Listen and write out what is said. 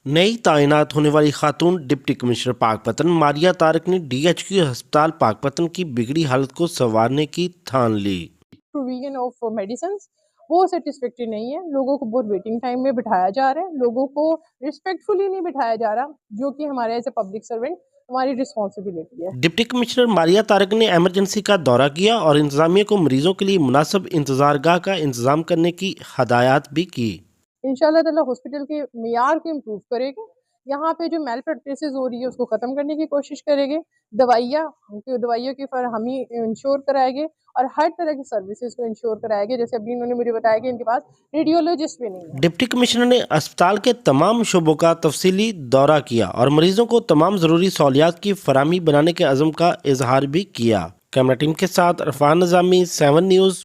नई तैनात होने वाली खातून डिप्टी कमिश्नर पाकपतन मारिया तारक ने DHQ अस्पताल पाकपतन की बिगड़ी हालत को संवारने की ठान ली। प्रोविजन ऑफ मेडिसिन वो सेटिस्फैक्ट्री नहीं है। लोगों को बहुत वेटिंग टाइम में बिठाया जा रहा है, लोगों को रिस्पेक्टफुली नहीं बिठाया जा रहा, जो कि हमारे एज ए पब्लिक सर्वेंट हमारी रिस्पॉन्सिबिलिटी है। डिप्टी कमिश्नर मारिया तारक ने इमरजेंसी का दौरा किया और इंतजामिया को मरीजों के लिए मुनासिब इंतजारगाह का इंतजाम करने की हदायत भी की। इंशाल्लाह ताला हॉस्पिटल के मियार को इम्प्रूव करेंगे, यहाँ पे जो मेल प्रैक्टिसेस हो रही है उसको ख़त्म करने की कोशिश करेंगे, दवाइयों की फरहमी इंश्योर कराएंगे और हर तरह की सर्विसेज को इंश्योर कराएंगे। जैसे अभी इन्होंने मुझे बताया कि इनके पास रेडियोलॉजिस्ट भी नहीं है। डिप्टी कमिश्नर ने अस्पताल के तमाम शोबों का तफसीली दौरा किया और मरीजों को तमाम ज़रूरी सहूलियात की फराहमी बनाने के अज़म का इजहार भी किया। कैमरा टीम के साथ इरफान निज़ामी, 7 न्यूज़।